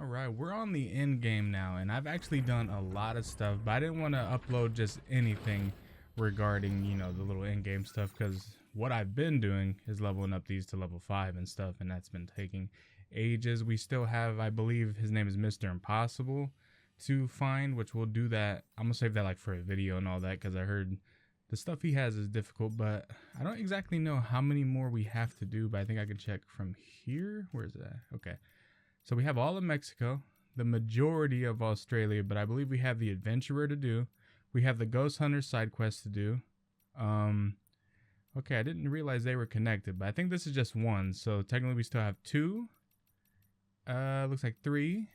All right, we're on the end game now, and I've actually done a lot of stuff, but I didn't want to upload just anything regarding, the little end game stuff, because what I've been doing is leveling up these to level 5 and stuff, and that's been taking ages. We still have, I believe his name is Mr. Impossible to find, which we'll do that. I'm gonna save that like for a video and all that, because I heard the stuff he has is difficult, but I don't exactly know how many more we have to do, but I think I can check from here. Where is that? Okay. So we have all of Mexico, the majority of Australia, but I believe we have the Adventurer to do. We have the Ghost Hunter side quest to do. Okay, I didn't realize they were connected, but I think this is just one. So technically we still have 2. Looks like 3.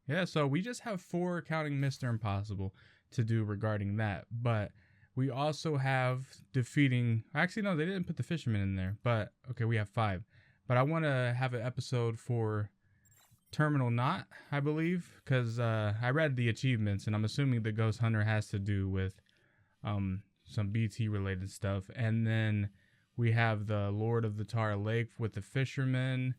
Yeah, so we just have 4 counting Mr. Impossible to do regarding that. But we also have defeating, actually no, they didn't put the fisherman in there, but okay, we have 5. But I want to have an episode for Terminal Knot, I believe, because I read the achievements, and I'm assuming the Ghost Hunter has to do with some BT related stuff. And then we have the Lord of the Tar Lake with the fisherman.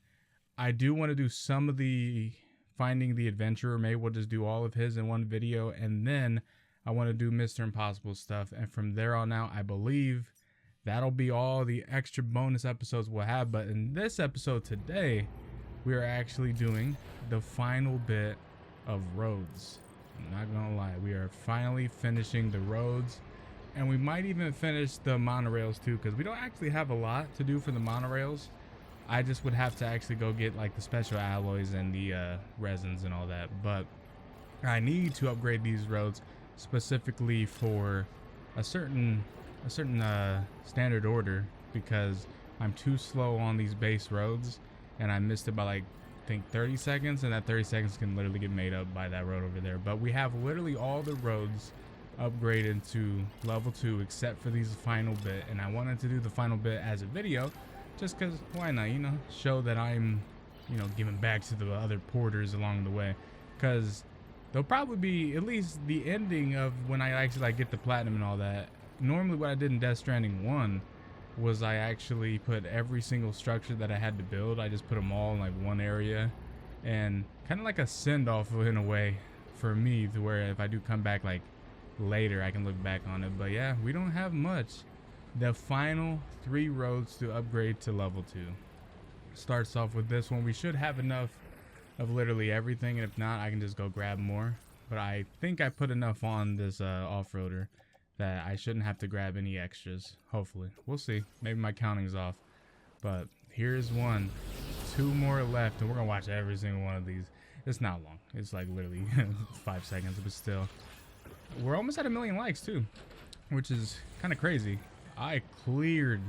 I do want to do some of the finding the adventurer. Maybe we'll just do all of his in one video, and then I want to do Mr. Impossible stuff, and from there on out I believe that'll be all the extra bonus episodes we'll have. But in this episode today, we are actually doing the final bit of roads. I'm not gonna lie, we are finally finishing the roads, and we might even finish the monorails too, because we don't actually have a lot to do for the monorails. I just would have to actually go get like the special alloys and the resins and all that, but I need to upgrade these roads specifically for a certain standard order, because I'm too slow on these base roads, and I missed it by like I think 30 seconds, and that 30 seconds can literally get made up by that road over there. But we have literally all the roads upgraded to level 2 except for these final bit, and I wanted to do the final bit as a video just because why not, show that I'm giving back to the other porters along the way, because there'll probably be at least the ending of when I actually like get the platinum and all that. Normally what I did in Death Stranding 1 was I actually put every single structure that I had to build, I just put them all in like one area, and kind of like a send-off in a way for me, to where if I do come back like later I can look back on it. But yeah, we don't have much. The final 3 roads to upgrade to level 2 starts off with this one. We should have enough of literally everything, and if not I can just go grab more, but I think I put enough on this off-roader that I shouldn't have to grab any extras. Hopefully, we'll see. Maybe my counting's off. But here's 1, 2 more left, and we're gonna watch every single one of these. It's not long, it's like literally 5 seconds, but still. We're almost at 1 million likes too, which is kind of crazy. I cleared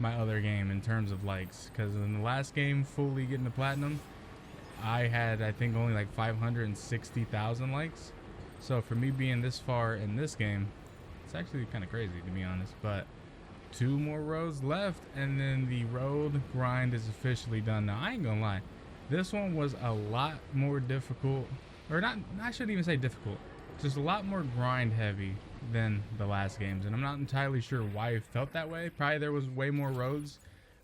my other game in terms of likes, because in the last game, fully getting the platinum, I had I think only like 560,000 likes. So for me being this far in this game, it's actually kind of crazy, to be honest. But 2 more roads left, and then the road grind is officially done. Now I ain't gonna lie, this one was a lot more difficult, or not, I shouldn't even say difficult, just a lot more grind heavy than the last games, and I'm not entirely sure why it felt that way. Probably there was way more roads.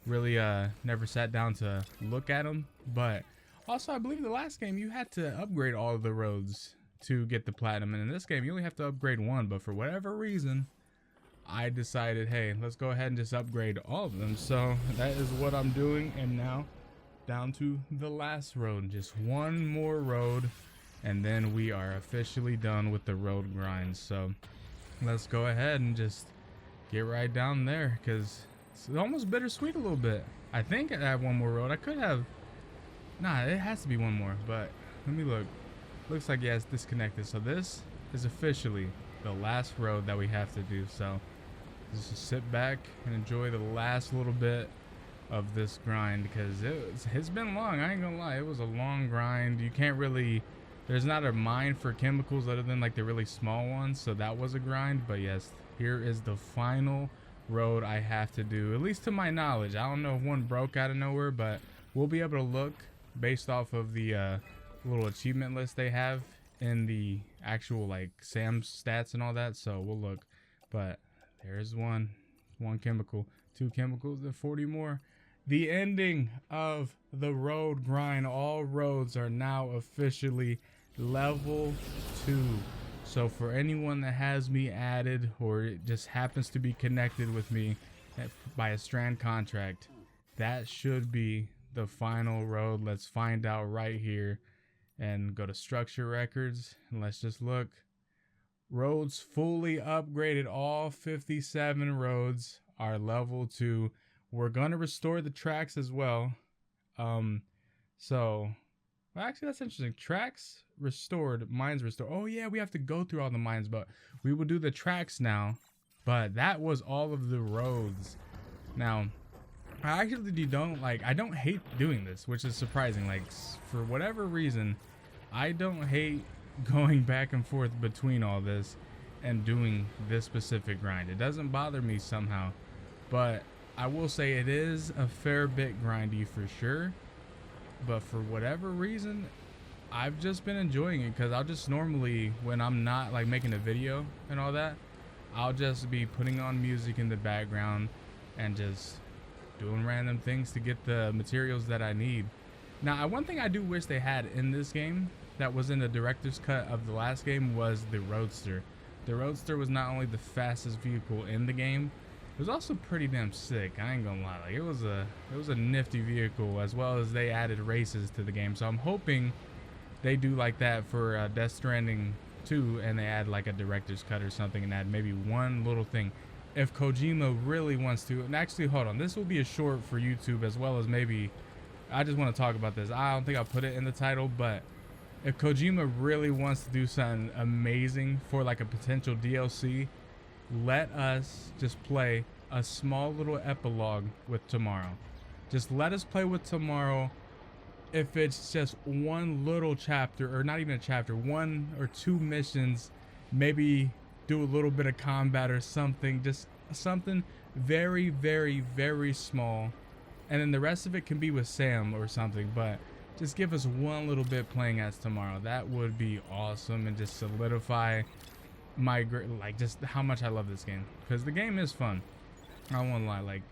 Really never sat down to look at them. But also I believe the last game you had to upgrade all of the roads to get the platinum, and in this game you only have to upgrade 1. But for whatever reason I decided, hey, let's go ahead and just upgrade all of them. So that is what I'm doing, and now down to the last road, just 1 more road, and then we are officially done with the road grind. So let's go ahead and just get right down there, because it's almost bittersweet a little bit. I think I have 1 more road. I could have, nah, it has to be 1 more, but let me look. Looks like, yeah, it's disconnected. So this is officially the last road that we have to do. So just sit back and enjoy the last little bit of this grind, because it's been long. I ain't gonna lie, it was a long grind. You can't really, there's not a mine for chemicals other than like the really small ones, so that was a grind. But yes, here is the final road I have to do, at least to my knowledge. I don't know if one broke out of nowhere, but we'll be able to look based off of the little achievement list they have in the actual like Sam's stats and all that. So we'll look. But there's one chemical, 2 chemicals, and 40 more. The ending of the road grind. All roads are now officially level 2. So for anyone that has me added or it just happens to be connected with me by a Strand contract, that should be the final road. Let's find out right here and go to structure records and let's just look. Roads fully upgraded. All 57 roads are level 2. We're gonna restore the tracks as well. So well, actually that's interesting. Tracks restored, mines restored. Oh yeah, we have to go through all the mines, but we will do the tracks now. But that was all of the roads. Now I actually I don't hate doing this, which is surprising. Like for whatever reason, I don't hate going back and forth between all this and doing this specific grind. It doesn't bother me somehow, but I will say it is a fair bit grindy for sure. But for whatever reason, I've just been enjoying it because I'll just normally, when I'm not like making a video and all that, I'll just be putting on music in the background and just doing random things to get the materials that I need. Now, one thing I do wish they had in this game that was in the director's cut of the last game was the Roadster. The Roadster was not only the fastest vehicle in the game, it was also pretty damn sick. I ain't gonna lie, like it was a nifty vehicle, as well as they added races to the game. So I'm hoping they do like that for Death Stranding 2, and they add like a director's cut or something, and add maybe one little thing. If Kojima really wants to, and actually hold on, this will be a short for YouTube as well as maybe, I just want to talk about this. I don't think I'll put it in the title, but if Kojima really wants to do something amazing for like a potential DLC, let us just play a small little epilogue with Tomorrow. Just let us play with Tomorrow. If it's just one little chapter, or not even a chapter, 1 or 2 missions, maybe do a little bit of combat or something, just something very, very, very small. And then the rest of it can be with Sam or something, but just give us one little bit playing as Tomorrow. That would be awesome, and just solidify my like just how much I love this game, because the game is fun. I won't lie, like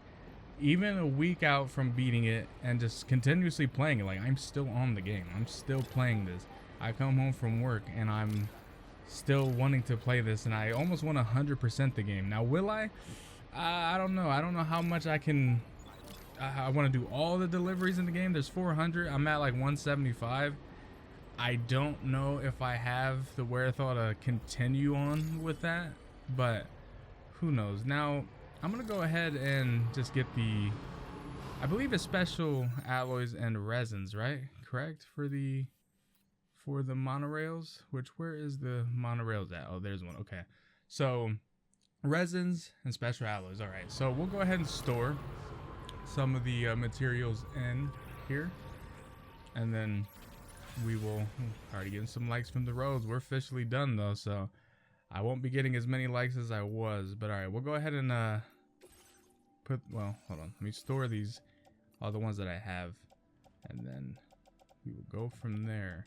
even a week out from beating it and just continuously playing it, like I'm still on the game. I'm still playing this. I come home from work and I'm still wanting to play this, and I almost want 100% the game. Now will I don't know. I don't know how much I can. I want to do all the deliveries in the game. There's 400. I'm at like 175. I don't know if I have the wherewithal to continue on with that, but who knows. Now I'm gonna go ahead and just get the, I believe it's special alloys and resins, right? Correct, for the monorails. Which, where is the monorails at? Oh, there's one. Okay, so resins and special alloys. All right, so we'll go ahead and store some of the materials in here, and then we will already getting some likes from the roads. We're officially done though, so I won't be getting as many likes as I was, but all right, we'll go ahead and well, hold on, let me store these, all the ones that I have, and then we will go from there.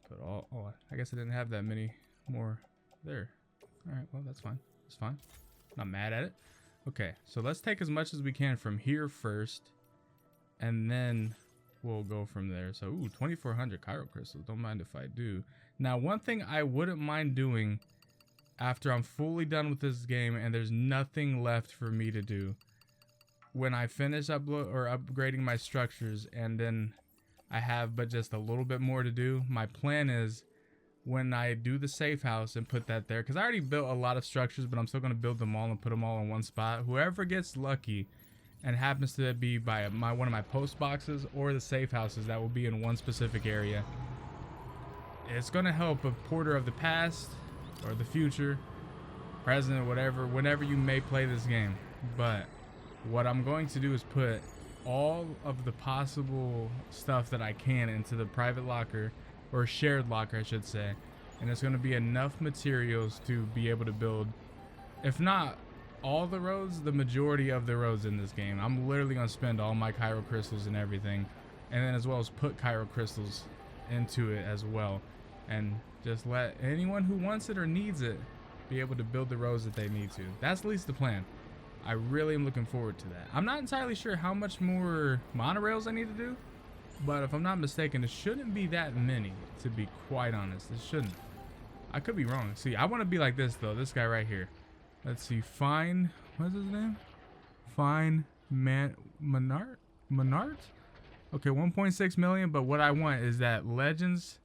Put all, oh, I guess I didn't have that many more there. All right, well, that's fine. It's fine. Not mad at it. Okay, so let's take as much as we can from here first, and then we'll go from there. So, ooh, 2,400 Cairo crystals. Don't mind if I do. Now, one thing I wouldn't mind doing after I'm fully done with this game and there's nothing left for me to do, when I finish upgrading my structures, and then I have but just a little bit more to do, my plan is when I do the safe house and put that there, because I already built a lot of structures, but I'm still going to build them all and put them all in one spot. Whoever gets lucky and happens to be by one of my post boxes or the safe houses that will be in one specific area, it's going to help a porter of the past or the future, present, or whatever, whenever you may play this game. But what I'm going to do is put all of the possible stuff that I can into the private locker, or shared locker I should say, and it's going to be enough materials to be able to build, if not all the roads, the majority of the roads in this game. I'm literally going to spend all my Cairo crystals and everything, and then as well as put Cairo crystals into it as well, and just let anyone who wants it or needs it be able to build the roads that they need to. That's at least the plan. I really am looking forward to that. I'm not entirely sure how much more monorails I need to do, but if I'm not mistaken, it shouldn't be that many, to be quite honest. It shouldn't. I could be wrong. See, I want to be like this, though. This guy right here. Let's see. Fine. What's his name? Fine Menart? Okay, 1.6 million, but what I want is that Legends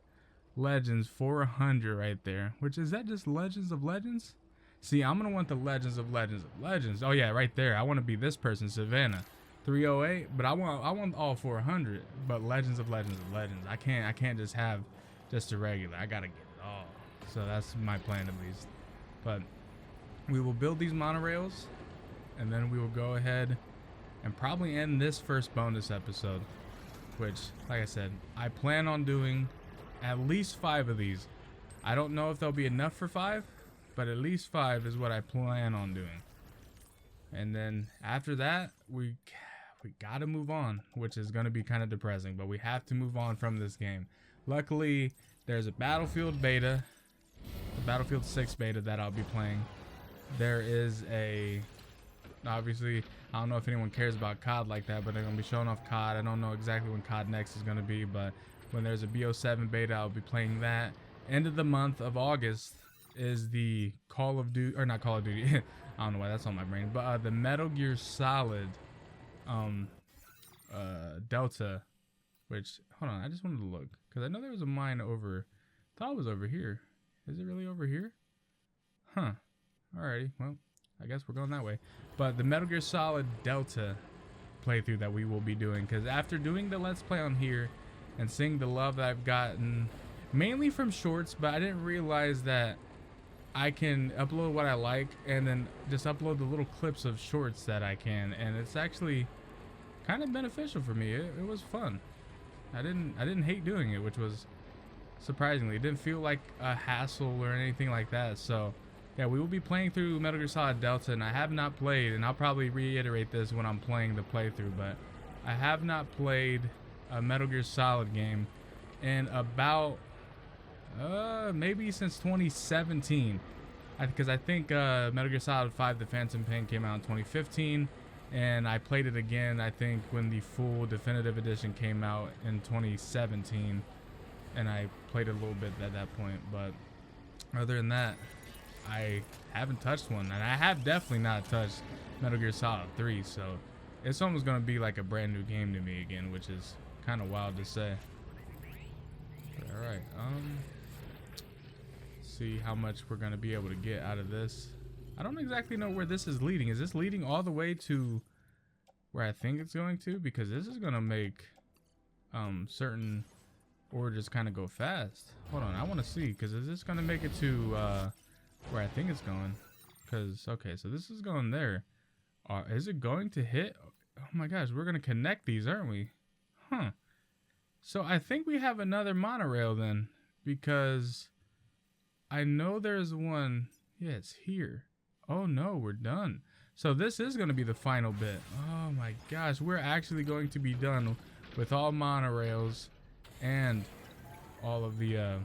400 right there. Which, is that just Legends of Legends? See, I'm going to want the Legends of Legends of Legends. Oh, yeah, right there. I want to be this person, Savannah. 308, but I want all 400, but Legends of Legends of Legends. I can't just have just a regular. I got to get it all. So that's my plan, at least. But we will build these monorails, and then we will go ahead and probably end this first bonus episode, which, like I said, I plan on doing at least 5 of these. I don't know if there'll be enough for 5, but at least 5 is what I plan on doing. And then after that, we gotta move on, which is gonna be kind of depressing, but we have to move on from this game. Luckily, there's a Battlefield beta, the Battlefield 6 beta that I'll be playing. There is a, obviously, I don't know if anyone cares about COD like that, but they're gonna be showing off COD. I don't know exactly when COD Next is gonna be, but when there's a BO7 beta, I'll be playing that. End of the month of August is the Call of Duty, or not Call of Duty, I don't know why that's on my brain, but the Metal Gear Solid Delta, which, hold on, I just wanted to look, because I know there was a mine over, thought it was over here. Is it really over here? Huh. Alrighty, well, I guess we're going that way. But the Metal Gear Solid Delta playthrough that we will be doing, because after doing the Let's Play on here and seeing the love that I've gotten, mainly from shorts, but I didn't realize that I can upload what I like and then just upload the little clips of shorts that I can, and it's actually kind of beneficial for me. It was fun. I didn't hate doing it, which was surprisingly. It didn't feel like a hassle or anything like that. So yeah, we will be playing through Metal Gear Solid Delta, and I have not played, and I'll probably reiterate this when I'm playing the playthrough, but I have not played a Metal Gear Solid game in about maybe since 2017, because I think Metal Gear Solid 5 The Phantom Pain came out in 2015, and I played it again, I think, when the full definitive edition came out in 2017, and I played it a little bit at that point. But other than that, I haven't touched one, and I have definitely not touched Metal Gear Solid 3, so it's almost going to be like a brand new game to me again, which is kind of wild to say. All right, see how much we're going to be able to get out of this. I don't exactly know where this is leading. Is this leading all the way to where I think it's going to? Because this is going to make certain orders kind of go fast. Hold on, I want to see, because is this going to make it to where I think it's going? Because, okay, so this is going there. Is it going to hit? Oh my gosh, we're going to connect these, aren't we? Huh. So I think we have another monorail then, because I know there's one. Yeah, it's here. Oh no, we're done. So this is going to be the final bit. Oh my gosh, we're actually going to be done with all monorails and all of the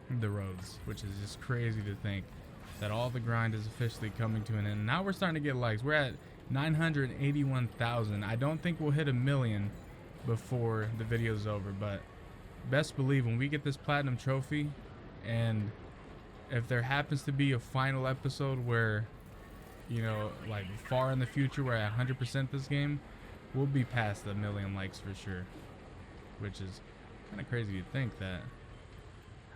roads, which is just crazy to think that all the grind is officially coming to an end. Now we're starting to get likes. We're at 981,000. I don't think we'll hit 1 million before the video's over, but best believe when we get this platinum trophy, and if there happens to be a final episode where, you know, like far in the future where I 100% this game, we'll be past 1 million likes for sure, which is kind of crazy to think that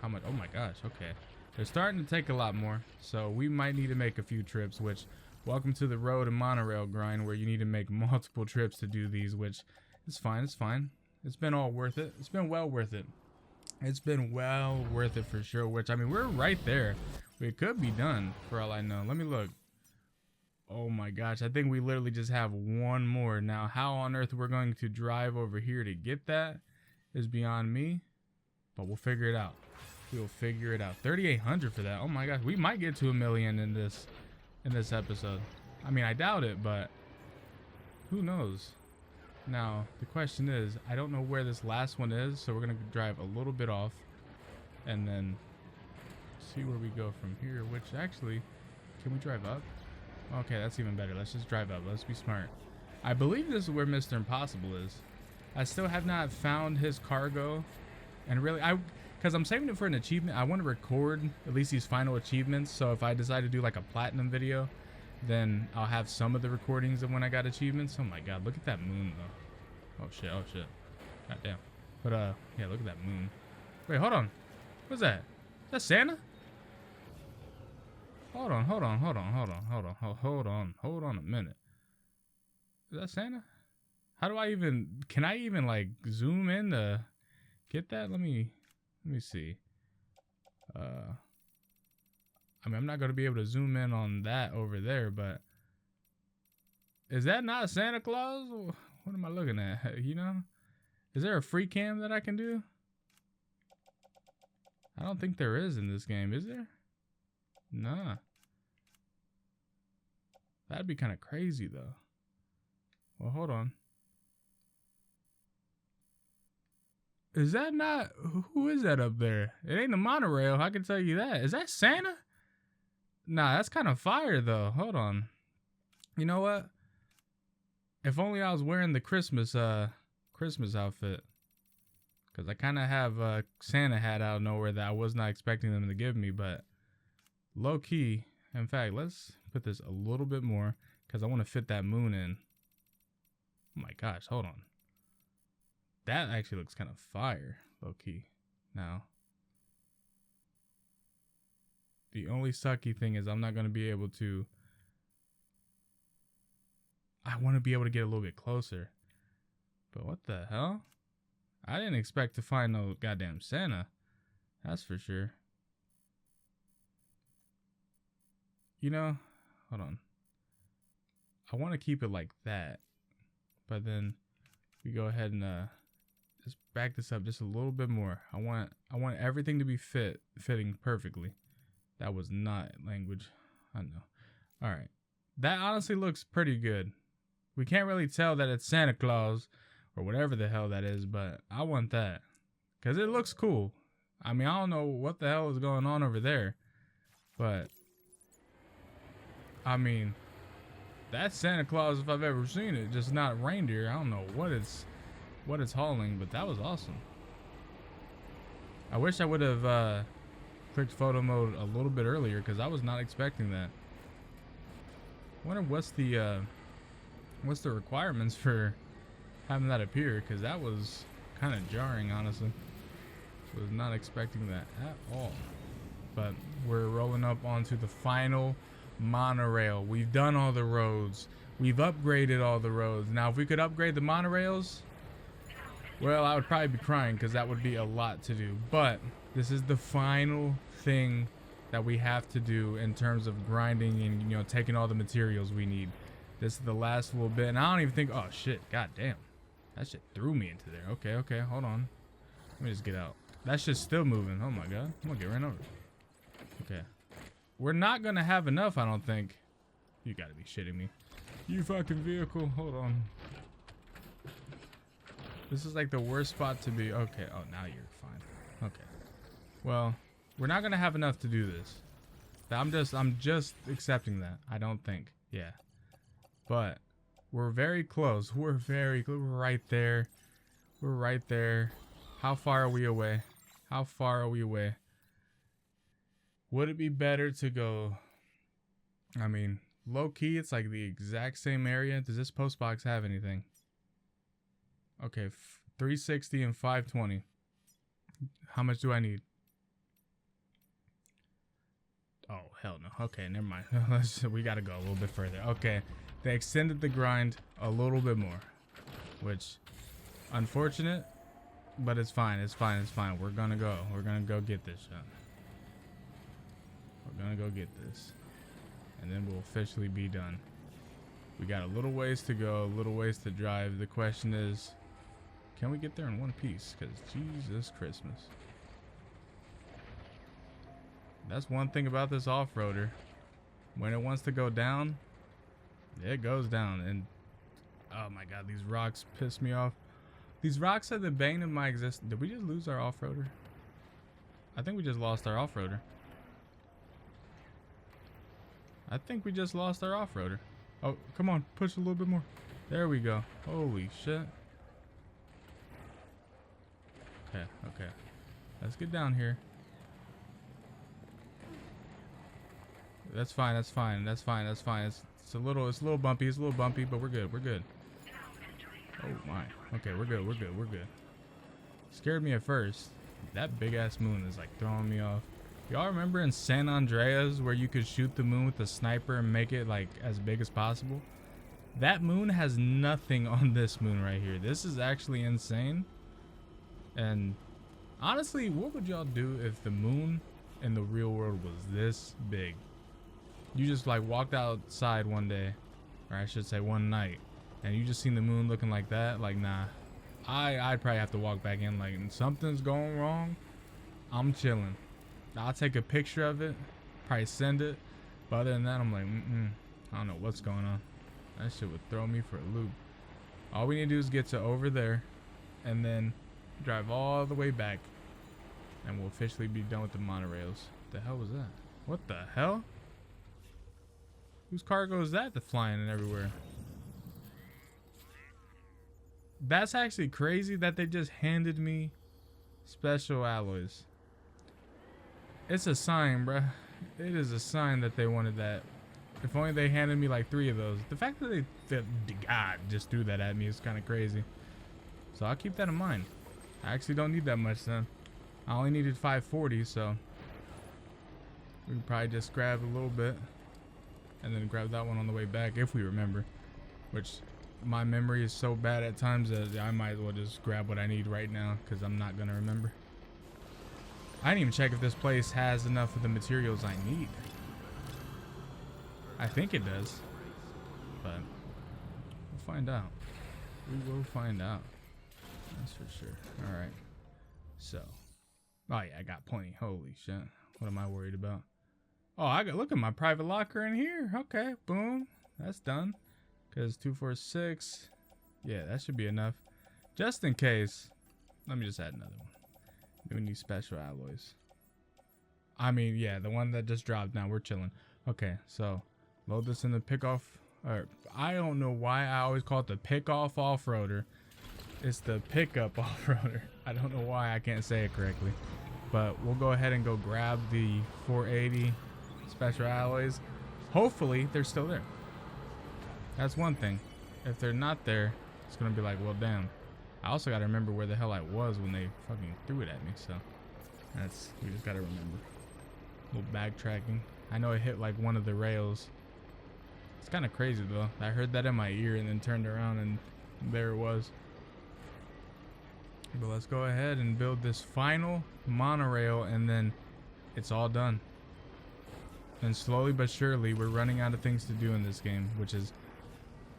how much. Oh my gosh, okay, they're starting to take a lot more, so we might need to make a few trips, which, welcome to the road and monorail grind, where you need to make multiple trips to do these, which is fine. It's fine. It's been all worth it. It's been well worth it. It's been well worth it for sure, which, I mean, we're right there. We could be done for all I know. Let me look. Oh my gosh, I think we literally just have one more. Now, how on earth we're going to drive over here to get that is beyond me, but we'll figure it out. We'll figure it out. 3,800 for that. Oh my gosh, we might get to 1 million in this episode. I mean, I doubt it, but who knows? Now, the question is, I don't know where this last one is, so we're going to drive a little bit off and then see where we go from here, which actually, can we drive up? Okay, that's even better. Let's just drive up. Let's be smart. I believe this is where Mr. Impossible is. I still have not found his cargo. And really, because I'm saving it for an achievement. I want to record at least these final achievements. So if I decide to do like a platinum video, then I'll have some of the recordings of when I got achievements. Oh my god, look at that moon though. Oh shit, oh shit. God damn. But yeah, look at that moon. Wait, hold on. What's that? Is that Santa? Hold on a minute. Is that Santa? How do I even, can I even like zoom in to get that? Let me see. I mean, I'm not going to be able to zoom in on that over there, but is that not Santa Claus? What am I looking at? You know, is there a free cam that I can do? I don't think there is in this game, is there? Nah. That'd be kind of crazy though. Well, hold on. Is that not, who is that up there? It ain't a monorail, I can tell you that. Is that Santa? Nah, that's kind of fire though. Hold on. You know what? If only I was wearing the Christmas outfit. Because I kind of have a Santa hat out of nowhere that I was not expecting them to give me, but low key. In fact, let's put this a little bit more because I want to fit that moon in. Oh my gosh, hold on. That actually looks kind of fire, low key. Now, the only sucky thing is I'm not going to be able to. I want to be able to get a little bit closer. But what the hell? I didn't expect to find no goddamn Santa. That's for sure. You know, hold on. I want to keep it like that. But then we go ahead and just back this up just a little bit more. I want everything to be fitting perfectly. That was not language. I know. All right. That honestly looks pretty good. We can't really tell that it's Santa Claus or whatever the hell that is, but I want that because it looks cool. I mean, I don't know what the hell is going on over there, but I mean, that's Santa Claus if I've ever seen it. Just not reindeer. I don't know what it's hauling, but that was awesome. I wish I would have clicked photo mode a little bit earlier because I was not expecting that. I wonder what's the requirements for having that appear, because that was kind of jarring, honestly. Was not expecting that at all. But we're rolling up onto the final monorail. We've done all the roads. We've upgraded all the roads. Now, if we could upgrade the monorails, well, I would probably be crying because that would be a lot to do. But this is the final thing that we have to do in terms of grinding and, you know, taking all the materials we need. This is the last little bit, and I don't even think, oh shit, god damn. That shit threw me into there. Okay, hold on. Let me just get out. That shit's still moving. Oh my god. I'm gonna get ran over. Okay. We're not gonna have enough, I don't think. You gotta be shitting me. You fucking vehicle. Hold on. This is like the worst spot to be. Okay. Oh, now you're fine. Okay. Well, we're not gonna have enough to do this. I'm just accepting that. I don't think. Yeah. But we're very close. We're right there. We're right there. How far are we away? How far are we away? Would it be better to go? I mean, low key, it's like the exact same area. Does this post box have anything? Okay, 360 and 520. How much do I need? Oh, hell no. Okay, never mind. We gotta go a little bit further. Okay. They extended the grind a little bit more, which, unfortunate, but it's fine. It's fine. It's fine. We're gonna go. We're gonna go get this shot. We're gonna go get this, and then we'll officially be done. We got a little ways to go, a little ways to drive. The question is, can we get there in one piece? Because Jesus Christmas. That's one thing about this off-roader. When it wants to go down, it goes down. And oh my god, these rocks piss me off. These rocks are the bane of my existence. Did we just lose our off-roader? I think we just lost our off-roader. I think we just lost our off-roader. Oh, come on, push a little bit more. There we go. Holy shit. Okay, okay. Let's get down here. That's fine, that's fine, that's fine, that's fine. It's a little bumpy, but we're good, we're good. Oh my. Okay, we're good, we're good, we're good. Scared me at first. That big ass moon is like throwing me off. Y'all remember in San Andreas where you could shoot the moon with a sniper and make it like as big as possible? That moon has nothing on this moon right here. This is actually insane. And honestly, what would y'all do if the moon in the real world was this big? You just like walked outside one day, or I should say one night, and you just seen the moon looking like that. Like, nah, I'd probably have to walk back in like something's going wrong. I'm chilling. I'll take a picture of it, probably send it, but other than that, I'm like, I don't know what's going on. That shit would throw me for a loop. All we need to do is get to over there and then drive all the way back, and we'll officially be done with the monorails. The hell was that? What the hell? Whose cargo is that that's flying and everywhere? That's actually crazy that they just handed me special alloys. It's a sign, bruh. It is a sign that they wanted that. If only they handed me like 3 of those. The fact that God just threw that at me is kind of crazy. So I'll keep that in mind. I actually don't need that much then. I only needed 540, so we can probably just grab a little bit and then grab that one on the way back if we remember. Which my memory is so bad at times that I might as well just grab what I need right now because I'm not gonna remember. I didn't even check if this place has enough of the materials I need. I think it does, but we'll find out. We will find out. That's for sure. All right. So, oh yeah, I got plenty. Holy shit. What am I worried about? Oh, I got, look at my private locker in here. Okay, boom. That's done. Because 246. Yeah, that should be enough. Just in case. Let me just add another one. We need special alloys. I mean, yeah, the one that just dropped. Now we're chilling. Okay, so load this in the pick-off. Or I don't know why I always call it the pick-off off-roader. It's the pickup off-roader. I don't know why I can't say it correctly. But we'll go ahead and go grab the 480 special alloys. Hopefully, they're still there. That's one thing. If they're not there, it's going to be like, well, damn. I also got to remember where the hell I was when they fucking threw it at me. So, we just got to remember. A little backtracking. I know it hit like one of the rails. It's kind of crazy, though. I heard that in my ear and then turned around and there it was. But let's go ahead and build this final monorail and then it's all done. And slowly but surely we're running out of things to do in this game, which is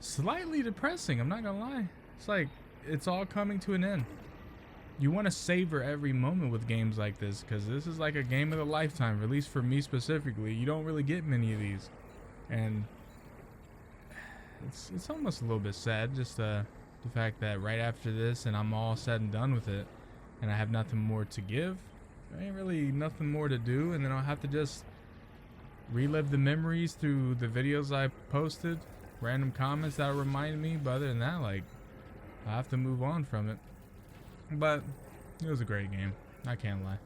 slightly depressing, I'm not gonna lie. It's like it's all coming to an end. You want to savor every moment with games like this because this is like a game of a lifetime, at least for me specifically. You don't really get many of these, and it's almost a little bit sad just the fact that right after this and I'm all said and done with it and I have nothing more to give. There ain't really nothing more to do, and then I'll have to just relive the memories through the videos I posted, random comments that remind me, but other than that, like, I have to move on from it. But it was a great game, I can't lie.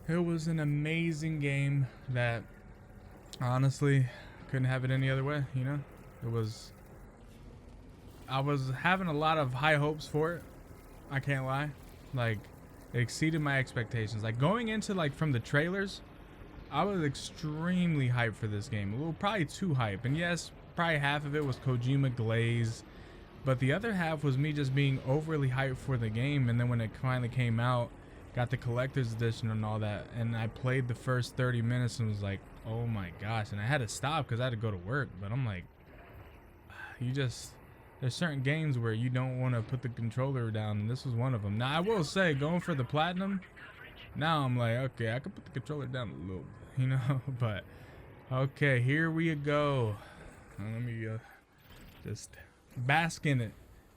It was an amazing game that honestly couldn't have it any other way, you know? I was having a lot of high hopes for it, I can't lie. Like, it exceeded my expectations. Like, going into, like, from the trailers, I was extremely hyped for this game. A little, probably too hyped. And yes, probably half of it was Kojima glaze, but the other half was me just being overly hyped for the game. And then when it finally came out, got the collector's edition and all that, and I played the first 30 minutes and was like, oh my gosh. And I had to stop because I had to go to work. But I'm like, there's certain games where you don't want to put the controller down, and this was one of them. Now, I will say, going for the platinum, now I'm like, okay, I can put the controller down a little bit, you know? But, okay, here we go. Let me just bask in it.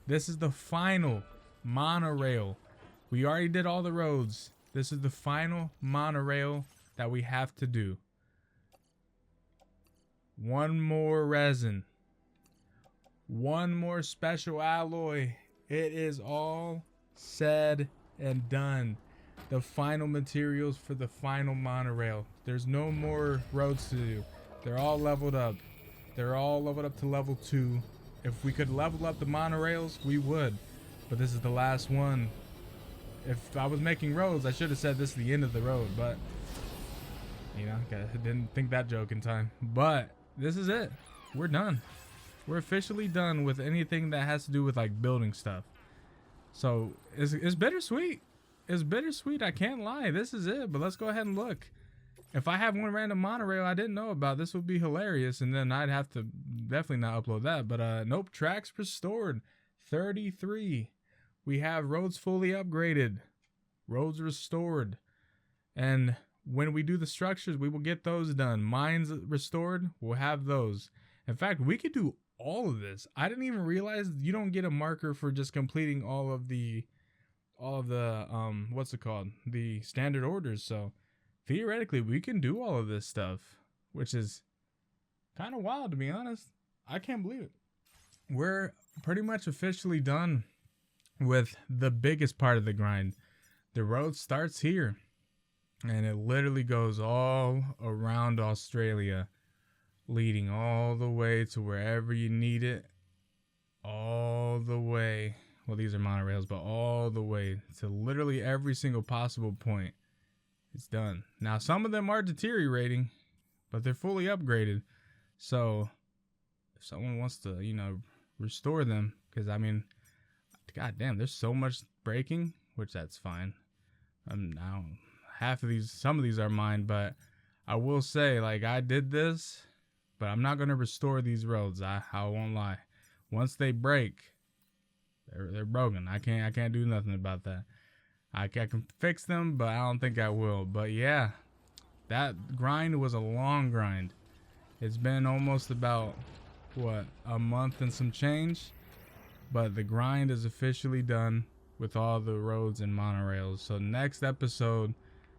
This is the final monorail. We already did all the roads. This is the final monorail that we have to do. One more resin. One more special alloy. It is all said and done. The final materials for the final monorail. There's no more roads to do. They're all leveled up. They're all leveled up to level 2. If we could level up the monorails, we would. But this is the last one. If I was making roads, I should have said this is the end of the road. But, you know, I didn't think that joke in time. But this is it. We're done. We're officially done with anything that has to do with like building stuff. So it's bittersweet. It's bittersweet. I can't lie. This is it. But let's go ahead and look. If I have one random monorail I didn't know about, this would be hilarious. And then I'd have to definitely not upload that. But nope. Tracks restored. 33. We have roads fully upgraded. Roads restored. And when we do the structures, we will get those done. Mines restored. We'll have those. In fact, we could do all of this. I didn't even realize you don't get a marker for just completing all of the what's it called? The standard orders. So theoretically we can do all of this stuff, which is kind of wild to be honest. I can't believe it. We're pretty much officially done with the biggest part of the grind. The road starts here and it literally goes all around Australia, leading all the way to wherever you need it, all the way. Well, these are monorails, but all the way to literally every single possible point. It's done. Now, some of them are deteriorating, but they're fully upgraded. So if someone wants to, you know, restore them, because I mean, goddamn, there's so much breaking, which that's fine. Now some of these are mine, but I will say, like, I did this, but I'm not gonna restore these roads. I won't lie. Once they break, they're broken. I can't do nothing about that. I can fix them, but I don't think I will. But yeah, that grind was a long grind. It's been almost about what, a month and some change, but the grind is officially done with all the roads and monorails. So next episode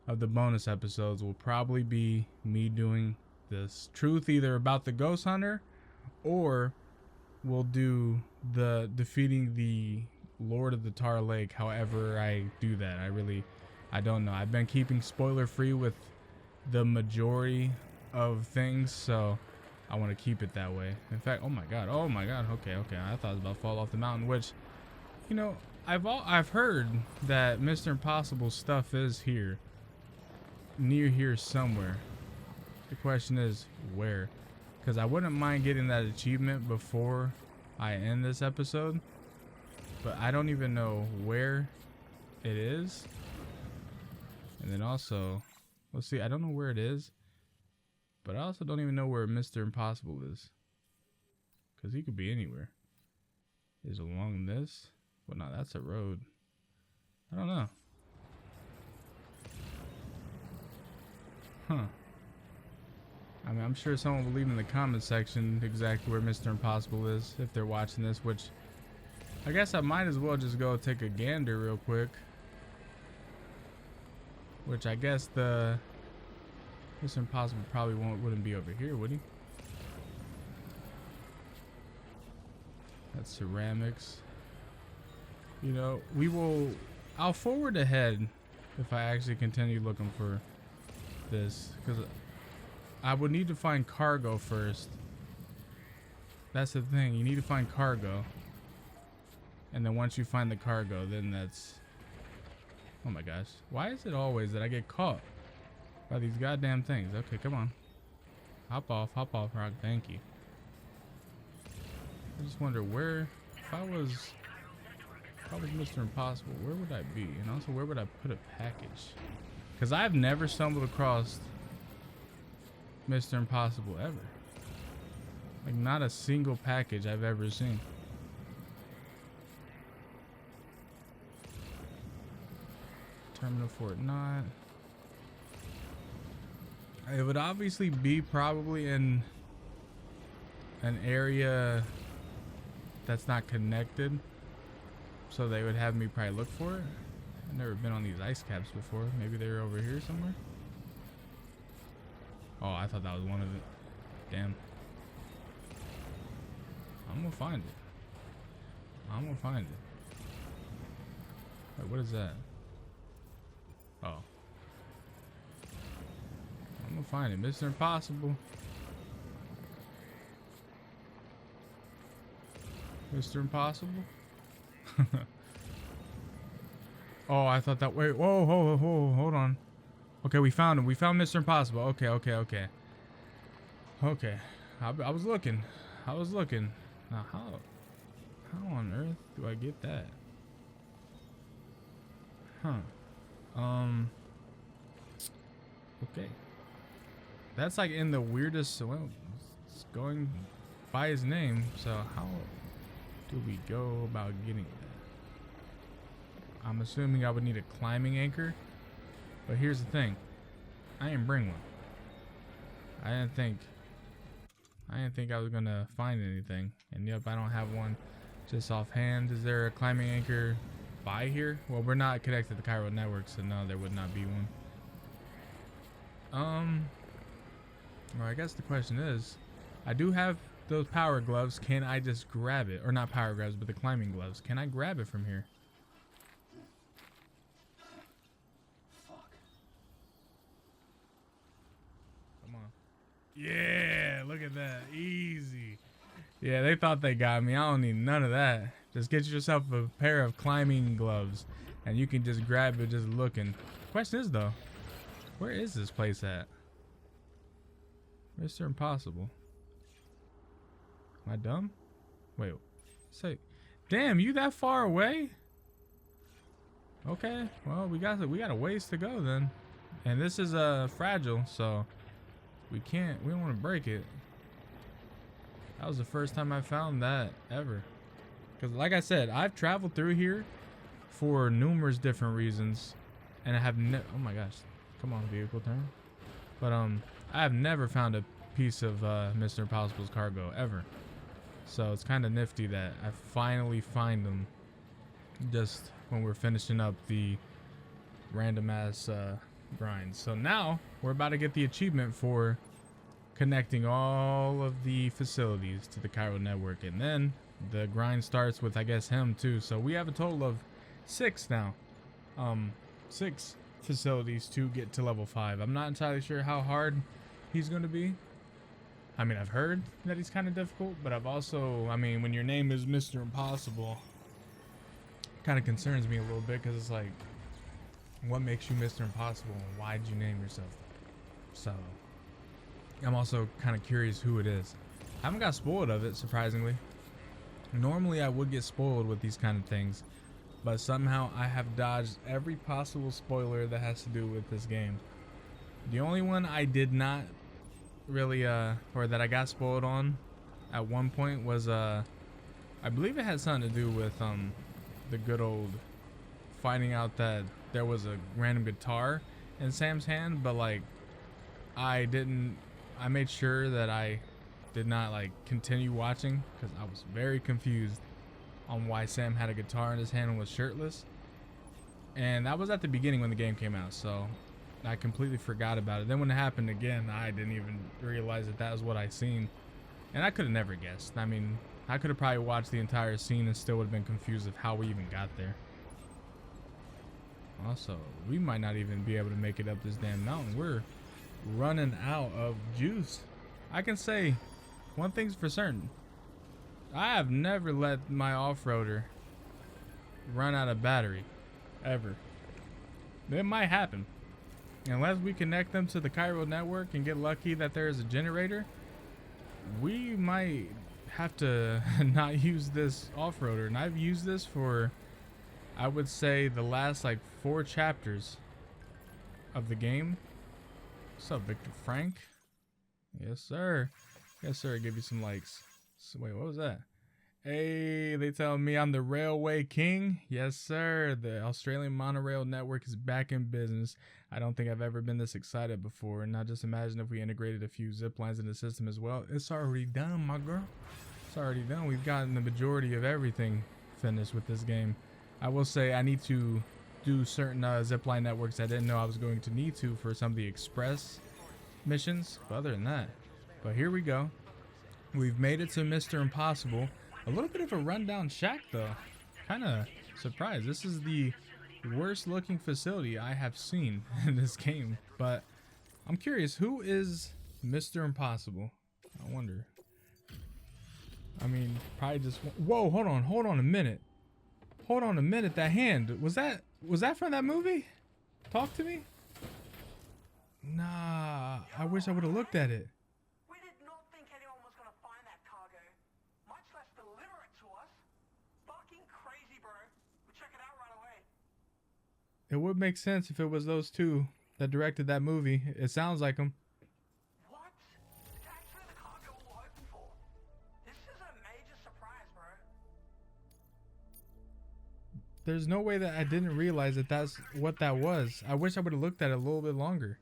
of the bonus episodes will probably be me doing this truth either about the ghost hunter, or we'll do the defeating the Lord of the Tar Lake. However I do that, I don't know. I've been keeping spoiler free with the majority of things, so I want to keep it that way. In fact, oh my god, okay, I thought I was about to fall off the mountain, which, you know, I've heard that Mr. Impossible stuff is here, near here somewhere. The question is where, because I wouldn't mind getting that achievement before I end this episode, but I don't even know where it is. And then also, let's see, I don't know where it is, but I also don't even know where Mr. Impossible is, because he could be anywhere. Is along this? Well, no, that's a road. I don't know. Huh. I mean, I'm sure someone will leave in the comment section exactly where Mr. Impossible is if they're watching this, which I guess I might as well just go take a gander real quick. Which I guess the Mr. Impossible probably wouldn't be over here, would he? That's ceramics. You know, I'll forward ahead if I actually continue looking for this, because I would need to find cargo first. That's the thing, you need to find cargo. And then once you find the cargo, then that's... Oh my gosh. Why is it always that I get caught by these goddamn things? Okay, come on. Hop off, rock. Thank you. I just wonder where... If I was Mr. Impossible, where would I be? And also, where would I put a package? Because I've never stumbled across Mr. Impossible ever. Like, not a single package I've ever seen. Terminal Fort Knot. It would obviously be probably in an area that's not connected, so they would have me probably look for it. I've never been on these ice caps before. Maybe they're over here somewhere. Oh, I thought that was one of it. Damn. I'm gonna find it. I'm gonna find it. Wait, what is that? Oh. I'm gonna find it. Mr. Impossible. Mr. Impossible? Oh, I thought that. Wait, whoa, hold on. Okay, we found him. We found Mr. Impossible. Okay. Okay. I was looking. Now, how on earth do I get that? Huh. Okay. That's like in the weirdest. Well, it's going by his name. So how do we go about getting that? I'm assuming I would need a climbing anchor, but here's the thing. I didn't bring one. I didn't think I was gonna find anything. And yep, I don't have one just offhand. Is there a climbing anchor by here? Well, we're not connected to the Cairo network, so no, there would not be one. Well, I guess the question is, I do have those power gloves. Can I just grab it? Or not power gloves, but the climbing gloves. Can I grab it from here? Yeah, look at that. Easy. Yeah, they thought they got me. I don't need none of that. Just get yourself a pair of climbing gloves and you can just grab it just looking. Question is though, where is this place at? Mr. Impossible. Am I dumb? Wait, say, damn, you that far away? Okay, well, we got a ways to go then. And this is fragile, so we don't want to break it. That was the first time I found that ever. Because like I said, I've traveled through here for numerous different reasons. And I have oh my gosh. Come on, vehicle turn. But I have never found a piece of Mr. Impossible's cargo ever. So it's kind of nifty that I finally find them just when we're finishing up the random ass grind. So now we're about to get the achievement for connecting all of the facilities to the Cairo network, and then the grind starts with, I guess, him too. So we have a total of 6 now. 6 facilities to get to level 5. I'm not entirely sure how hard he's going to be. I mean, I've heard that he's kind of difficult, but I've also, I mean, when your name is Mr. Impossible, kind of concerns me a little bit, because it's like, what makes you Mr. Impossible and why did you name yourself that? So I'm also kind of curious who it is. I haven't got spoiled of it, surprisingly. Normally I would get spoiled with these kind of things, but somehow I have dodged every possible spoiler that has to do with this game. The only one I did not really or that I got spoiled on at one point was I believe it had something to do with the good old finding out that there was a random guitar in Sam's hand, but like I made sure that I did not like continue watching because I was very confused on why Sam had a guitar in his hand and was shirtless. And that was at the beginning when the game came out, so I completely forgot about it. Then when it happened again, I didn't even realize that that was what I seen. And I could have never guessed. I mean, I could have probably watched the entire scene and still would have been confused of how we even got there. Also, we might not even be able to make it up this damn mountain. We're running out of juice. I can say one thing's for certain. I have never let my off-roader run out of battery. Ever. It might happen. Unless we connect them to the Cairo network and get lucky that there is a generator, we might have to not use this off-roader. And I've used this for, I would say, the last like 4 chapters of the game. What's up, Victor Frank? Yes, sir. Yes, sir. Give you some likes. So, wait, what was that? Hey, they tell me I'm the railway king. Yes, sir. The Australian monorail network is back in business. I don't think I've ever been this excited before. Now just imagine if we integrated a few zip lines in the system as well. It's already done, my girl. It's already done. We've gotten the majority of everything finished with this game. I will say I need to do certain zipline networks I didn't know I was going to need to for some of the express missions. But other than that, but here we go. We've made it to Mr. Impossible. A little bit of a rundown shack though. Kind of surprised. This is the worst looking facility I have seen in this game. But I'm curious, who is Mr. Impossible? I wonder. I mean, probably just... Whoa, hold on a minute. Hold on a minute, that hand. Was that from that movie? Talk to me? Nah, I wish I would have looked at it. We did not think anyone was gonna find that cargo, much less deliver it to us. Fucking crazy, bro. We'll check it out right away. It would make sense if it was those two that directed that movie. It sounds like them. What? It's actually the cargo we were hoping for. This is a major surprise, bro. There's no way that I didn't realize that that's what that was. I wish I would have looked at it a little bit longer.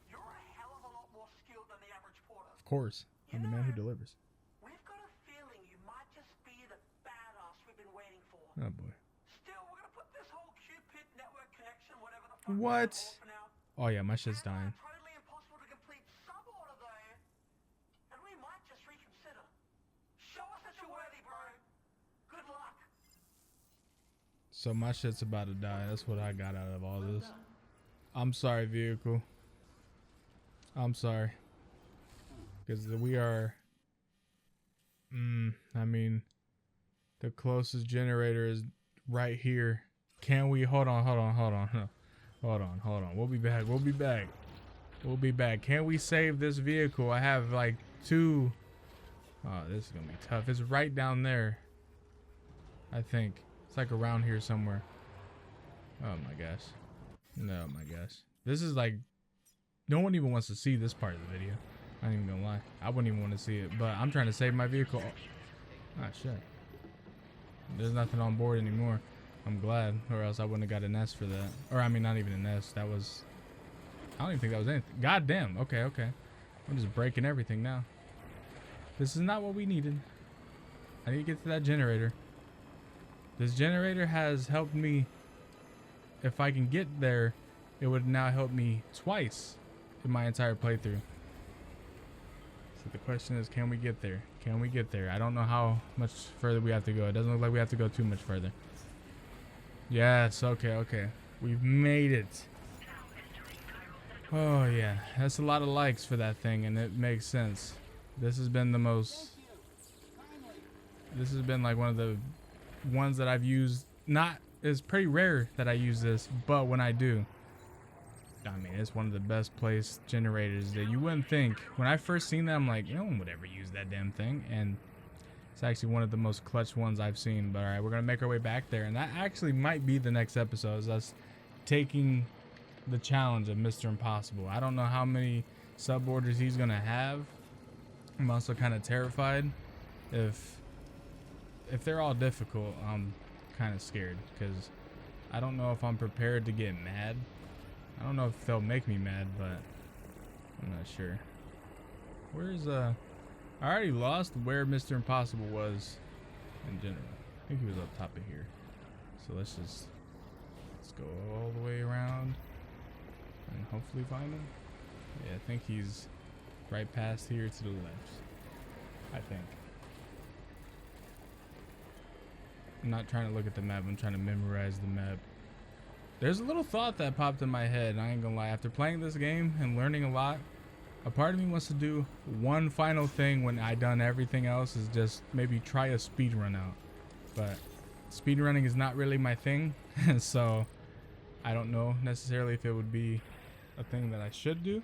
You're a hell of a lot more skilled than the average porter. Of course, I'm the man who delivers. We've got a feeling you might just be the badass we've been waiting for. Oh boy. Still, we're gonna put this whole Cupid network connection, whatever the fuck. What? For now. Oh yeah, my shit's dying. Totally impossible to complete sub-order though. And we might just reconsider. Show us that you're worthy, bro. Good luck. So my shit's about to die. That's what I got out of all this. I'm sorry, vehicle. I'm sorry. Because we are... I mean... The closest generator is right here. Can we... Hold on. We'll be back. Can we save this vehicle? I have like 2... Oh, this is gonna be tough. It's right down there. I think. It's like around here somewhere. Oh my gosh. No, my gosh. This is like... No one even wants to see this part of the video. I ain't even gonna lie. I wouldn't even want to see it. But I'm trying to save my vehicle. Ah, shit. There's nothing on board anymore. I'm glad. Or else I wouldn't have got an S for that. Or I mean, not even an S. That was... I don't even think that was anything. God damn. Okay. I'm just breaking everything now. This is not what we needed. I need to get to that generator. This generator has helped me. If I can get there, it would now help me twice in my entire playthrough. So the question is, can we get there? I don't know how much further we have to go. It doesn't look like we have to go too much further. Yes, okay. We've made it. Oh yeah, that's a lot of likes for that thing, and it makes sense. This has been like one of the ones that I've used. It's pretty rare that I use this, but when I do, I mean, it's one of the best placed generators that you wouldn't think. When I first seen that, I'm like, no one would ever use that damn thing, and it's actually one of the most clutch ones I've seen. But all right, we're gonna make our way back there, and that actually might be the next episode, is us taking the challenge of Mr. Impossible. I don't know how many sub orders he's gonna have. I'm also kind of terrified. If they're all difficult, I'm kind of scared, because I don't know if I'm prepared to get mad. I don't know if they'll make me mad, but I'm not sure. Where's I already lost where Mr. Impossible was in general. I think he was up top of here. So let's go all the way around and hopefully find him. Yeah, I think he's right past here to the left. I think. I'm not trying to look at the map, I'm trying to memorize the map. There's a little thought that popped in my head, I ain't gonna lie. After playing this game and learning a lot, a part of me wants to do one final thing when I done everything else, is just maybe try a speed run out. But speed running is not really my thing, so I don't know necessarily if it would be a thing that I should do.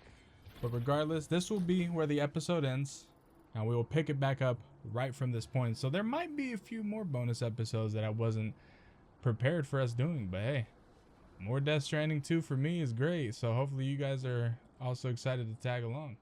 But regardless, this will be where the episode ends, and we will pick it back up right from this point. So there might be a few more bonus episodes that I wasn't prepared for us doing, but hey, more Death Stranding 2 for me is great. So hopefully you guys are also excited to tag along.